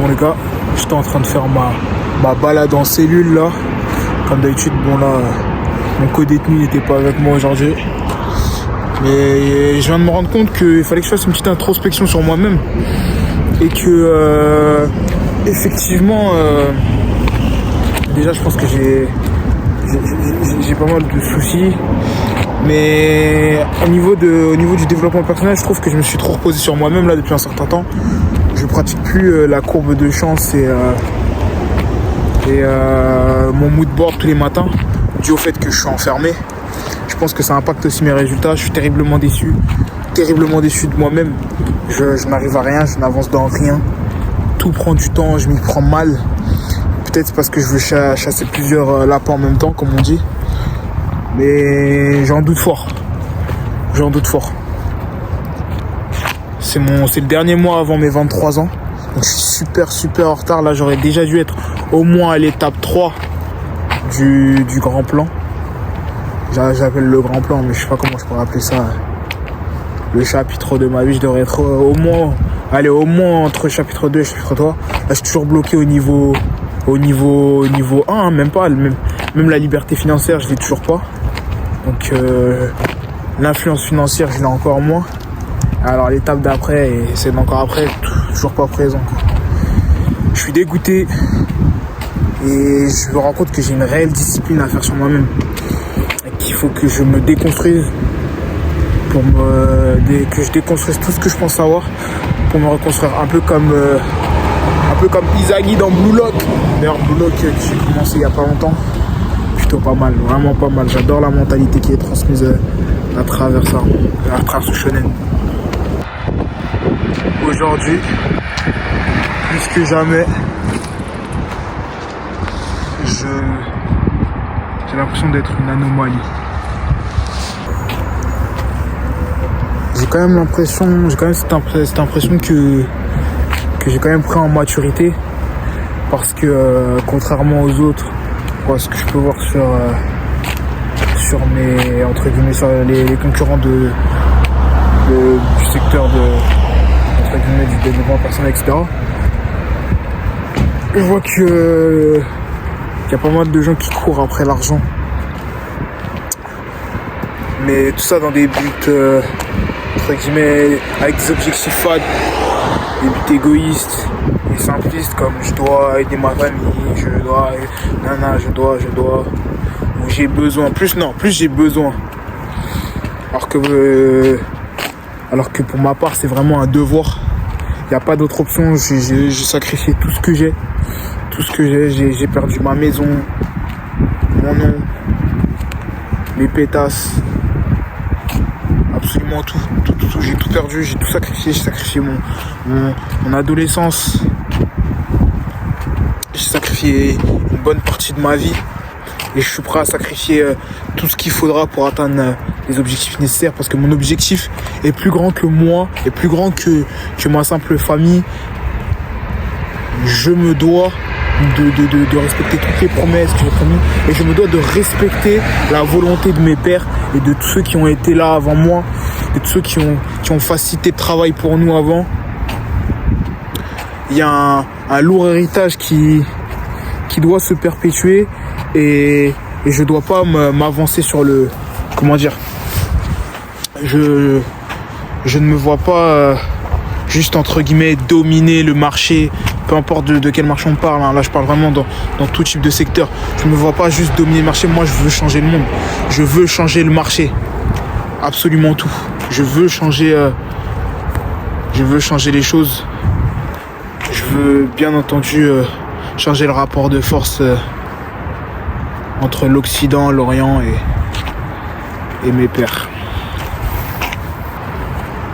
bon les gars, j'étais en train de faire ma balade en cellule là. Comme d'habitude, bon là, mon co-détenu n'était pas avec moi aujourd'hui. Mais je viens de me rendre compte qu'il fallait que je fasse une petite introspection sur moi-même. Et que effectivement, déjà je pense que j'ai pas mal de soucis. Mais au niveau du développement personnel, je trouve que je me suis trop reposé sur moi-même là depuis un certain temps. Je pratique plus la courbe de chance et mon mood board tous les matins, dû au fait que je suis enfermé. Je pense que ça impacte aussi mes résultats. Je suis terriblement déçu de moi-même. Je n'arrive à rien, je n'avance dans rien. Tout prend du temps, je m'y prends mal. Peut-être c'est parce que je veux chasser plusieurs lapins en même temps, comme on dit. Mais j'en doute fort. C'est le dernier mois avant mes 23 ans. Donc je suis super en retard. Là, j'aurais déjà dû être au moins à l'étape 3 du grand plan. J'appelle le grand plan, mais je sais pas comment je pourrais appeler ça. Le chapitre de ma vie, je devrais être au moins entre chapitre 2 et chapitre 3. Là, je suis toujours bloqué au niveau 1, hein, même pas. Même la liberté financière, je l'ai toujours pas. Donc l'influence financière, je l'ai encore moins. Alors l'étape d'après, et c'est encore après, toujours pas présent. Je suis dégoûté et je me rends compte que j'ai une réelle discipline à faire sur moi-même. Et qu'il faut que je me déconstruise que je déconstruise tout ce que je pense savoir pour me reconstruire un peu comme Izagi dans Blue Lock. D'ailleurs Blue Lock que j'ai commencé il y a pas longtemps. Plutôt pas mal, vraiment pas mal. J'adore la mentalité qui est transmise à travers ça, à travers ce shonen. Aujourd'hui, plus que jamais, j'ai l'impression d'être une anomalie. J'ai quand même cette impression que j'ai quand même pris en maturité, parce que contrairement aux autres, ce que je peux voir sur mes entre guillemets sur les concurrents du secteur entre guillemets du développement personnel, etc. Je vois qu'il y a pas mal de gens qui courent après l'argent, mais tout ça dans des buts entre guillemets avec des objectifs fades, des buts égoïstes et simplistes, comme je dois aider ma famille, je dois, ou j'ai besoin, plus j'ai besoin. Alors que pour ma part, c'est vraiment un devoir. Il n'y a pas d'autre option. J'ai sacrifié tout ce que j'ai. J'ai perdu ma maison, mon nom, mes pétasses, absolument tout. J'ai tout perdu, j'ai tout sacrifié. J'ai sacrifié mon adolescence. J'ai sacrifié une bonne partie de ma vie. Et je suis prêt à sacrifier tout ce qu'il faudra pour atteindre les objectifs nécessaires, parce que mon objectif est plus grand que moi, est plus grand que ma simple famille. Je me dois de respecter toutes les promesses que j'ai promises, et je me dois de respecter la volonté de mes pères et de tous ceux qui ont été là avant moi, de tous ceux qui ont facilité le travail pour nous avant. Il y a un lourd héritage qui doit se perpétuer, et je dois pas m'avancer sur le... Comment dire ? Je ne me vois pas juste entre guillemets dominer le marché, peu importe de quel marché on parle, hein. Là je parle vraiment dans tout type de secteur. Je ne me vois pas juste dominer le marché. Moi je veux changer le monde, je veux changer le marché, absolument tout. Je veux changer les choses. Je veux bien entendu changer le rapport de force entre l'Occident, l'Orient et mes pères.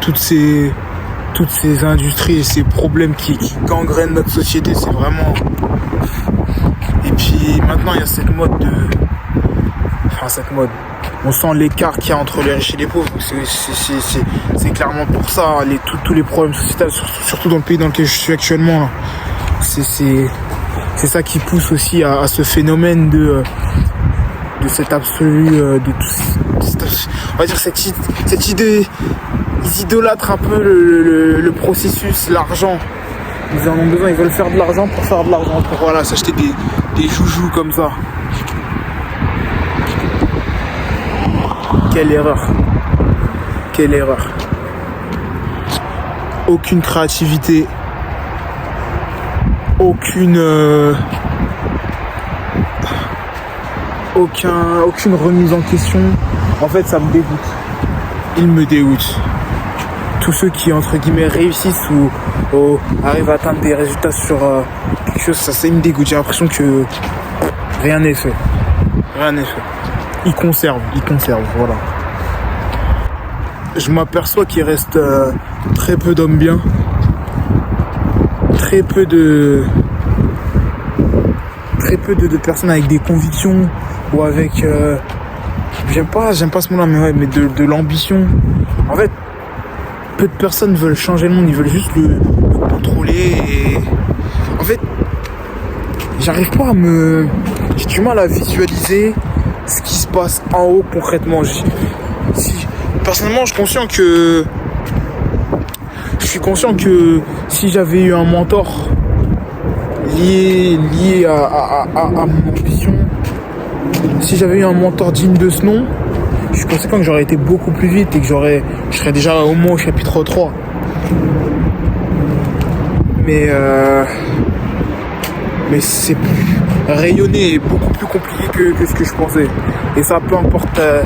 Toutes ces industries et ces problèmes qui gangrènent notre société, c'est vraiment... Et puis maintenant il y a cette mode on sent l'écart qu'il y a entre les riches et les pauvres. C'est clairement pour ça, tous les problèmes sociétals, surtout dans le pays dans lequel je suis actuellement là. C'est ça qui pousse aussi à ce phénomène de cet absolu, on va dire cette idée. Ils idolâtrent un peu le processus, l'argent, Ils en ont besoin, ils veulent faire de l'argent pour faire de l'argent. Pour voilà, s'acheter des joujoux comme ça. Quelle erreur. Quelle erreur. Aucune créativité. Aucune remise en question. En fait, ça me dégoûte. Il me dégoûte. Tous ceux qui, entre guillemets, réussissent ou arrivent à atteindre des résultats sur quelque chose, ça me dégoûte. J'ai l'impression que rien n'est fait. Rien n'est fait. Ils conservent, voilà. Je m'aperçois qu'il reste très peu d'hommes bien. Très peu de personnes avec des convictions ou avec j'aime pas ce mot-là, mais ouais, mais de l'ambition. En fait, peu de personnes veulent changer le monde, ils veulent juste le contrôler et en fait, j'arrive pas j'ai du mal à visualiser ce qui se passe en haut concrètement. Personnellement, je suis conscient que si j'avais eu un mentor lié à mon ambition, si j'avais eu un mentor digne de ce nom, je suis conséquent que j'aurais été beaucoup plus vite et que je serais déjà au moins au chapitre 3. Mais c'est rayonner est beaucoup plus compliqué que ce que je pensais. Et ça, peu importe ta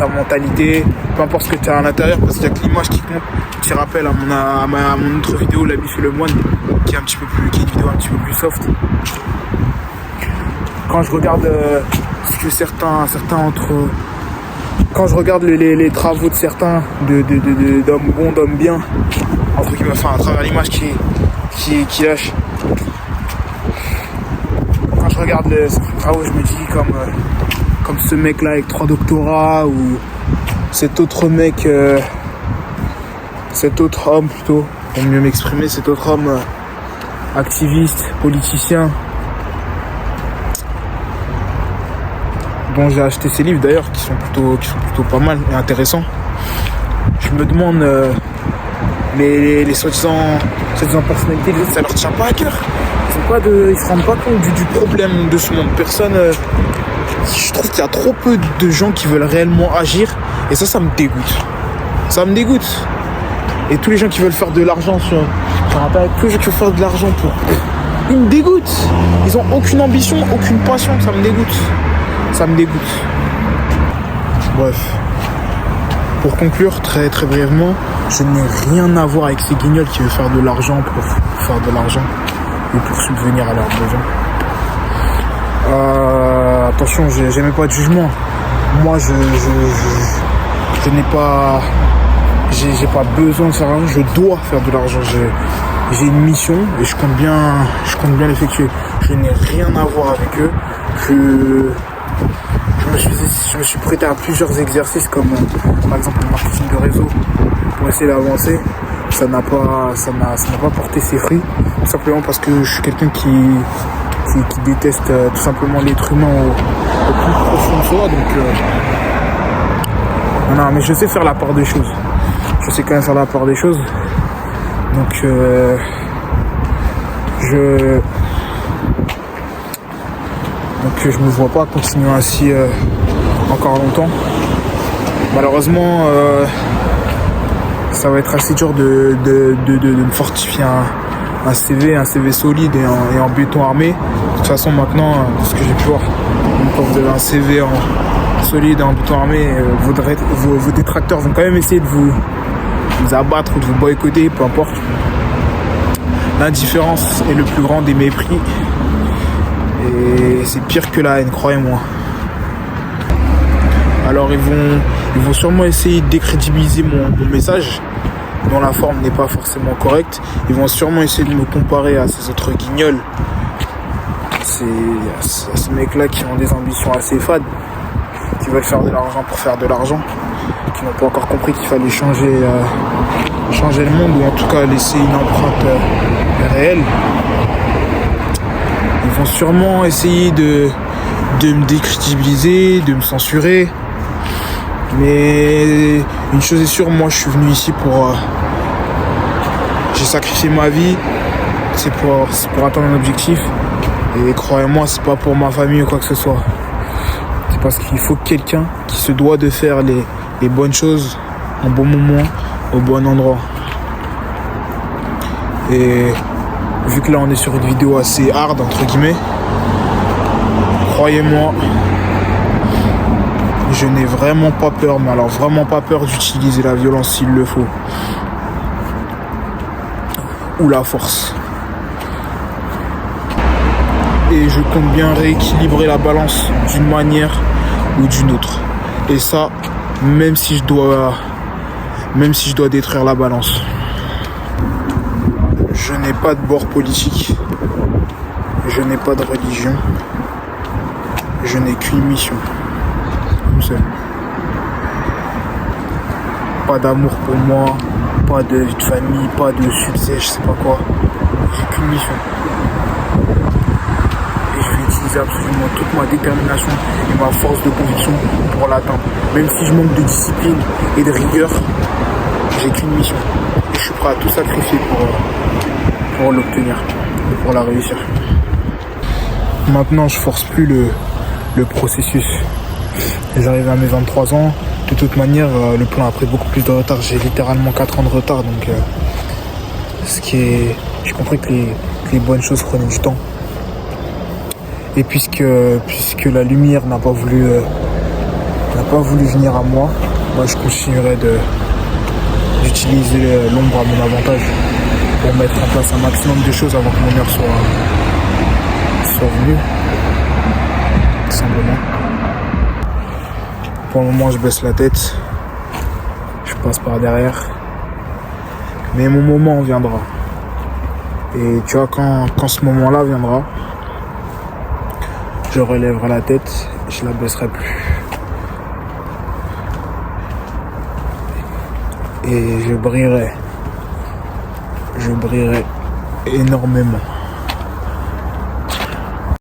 mentalité, peu importe ce que tu as à l'intérieur, parce qu'il y a que l'image qui compte. Petit rappel à mon autre vidéo, l'habit fait le moine, qui est une vidéo un petit peu plus soft. Quand je regarde ce que certains quand je regarde les travaux de certains d'hommes bons, d'hommes bien, entre guillemets, enfin à travers l'image qui lâche. Quand je regarde certains travaux, je me dis comme ce mec là avec 3 doctorats ou cet autre mec, cet autre homme plutôt, pour mieux m'exprimer, cet autre homme activiste, politicien, dont j'ai acheté ses livres d'ailleurs, qui sont plutôt pas mal et intéressants. Je me demande, les soi-disant personnalités, ça leur tient pas à cœur. Ils se rendent pas compte du problème de ce monde. Je trouve qu'il y a trop peu de gens qui veulent réellement agir, et ça me dégoûte. Ça me dégoûte. Et tous les gens qui veulent faire de l'argent sur Internet, tous les gens qui veulent faire de l'argent ils me dégoûtent. Ils ont aucune ambition, aucune passion, ça me dégoûte. Ça me dégoûte. Bref. Pour conclure, très très brièvement, je n'ai rien à voir avec ces guignols qui veulent faire de l'argent pour faire de l'argent ou pour subvenir à leurs besoins. Attention, j'aimais pas de jugement. Moi, je n'ai pas... J'ai pas besoin de faire de l'argent, je dois faire de l'argent. J'ai une mission et je compte bien l'effectuer. Je n'ai rien à voir avec eux. Je me suis prêté à plusieurs exercices comme par exemple le marketing de réseau pour essayer d'avancer. Ça n'a pas porté ses fruits, tout simplement parce que je suis quelqu'un qui déteste tout simplement l'être humain au plus profond de soi. Donc non, mais je sais faire la part des choses. Je sais quand même faire la part des choses. Donc je me vois pas continuer ainsi encore longtemps. Malheureusement, ça va être assez dur de me fortifier un CV solide et en béton armé. De toute façon, maintenant, ce que j'ai pu voir, quand vous avez un CV solide et en béton armé, vos détracteurs vont quand même essayer de vous abattre ou de vous boycotter, peu importe. L'indifférence est le plus grand des mépris. Et c'est pire que la haine, croyez-moi. Alors ils vont sûrement essayer de décrédibiliser mon message, dont la forme n'est pas forcément correcte. Ils vont sûrement essayer de me comparer à ces autres guignols, ces mecs-là qui ont des ambitions assez fades, qui veulent faire de l'argent pour faire de l'argent, qui n'ont pas encore compris qu'il fallait changer le monde, ou en tout cas laisser une empreinte réelle. Ils vont sûrement essayer de me décrédibiliser, de me censurer. Mais une chose est sûre, moi je suis venu ici sacrifié ma vie, c'est pour atteindre un objectif. Et croyez-moi, c'est pas pour ma famille ou quoi que ce soit. C'est parce qu'il faut quelqu'un qui se doit de faire les bonnes choses en bon moment, au bon endroit. Et vu que là on est sur une vidéo assez hard entre guillemets, croyez-moi, je n'ai vraiment pas peur, mais alors vraiment pas peur d'utiliser la violence s'il le faut. Ou la force. Et je compte bien rééquilibrer la balance d'une manière ou d'une autre. Et ça, même si je dois détruire la balance. Je n'ai pas de bord politique. Je n'ai pas de religion. Je n'ai qu'une mission. Une seule. Pas d'amour pour moi, pas de vie de famille, pas de succès, je sais pas quoi. J'ai qu'une mission. Et je vais utiliser absolument toute ma détermination et ma force de conviction pour l'atteindre. Même si je manque de discipline et de rigueur, j'ai qu'une mission. Et je suis prêt à tout sacrifier pour l'obtenir et pour la réussir. Maintenant, je force plus le processus. J'arrive à mes 23 ans. De toute manière, le plan a pris beaucoup plus de retard. J'ai littéralement 4 ans de retard. Donc, j'ai compris que les bonnes choses prenaient du temps. Et puisque la lumière n'a pas voulu venir à moi, je continuerai d'utiliser l'ombre à mon avantage pour mettre en place un maximum de choses avant que mon heure soit venue. Tout simplement. Pour le moment, je baisse la tête. Je passe par derrière. Mais mon moment viendra. Et tu vois, quand ce moment-là viendra, je relèverai la tête, je la baisserai plus. Et je brillerai. Je brillerai énormément.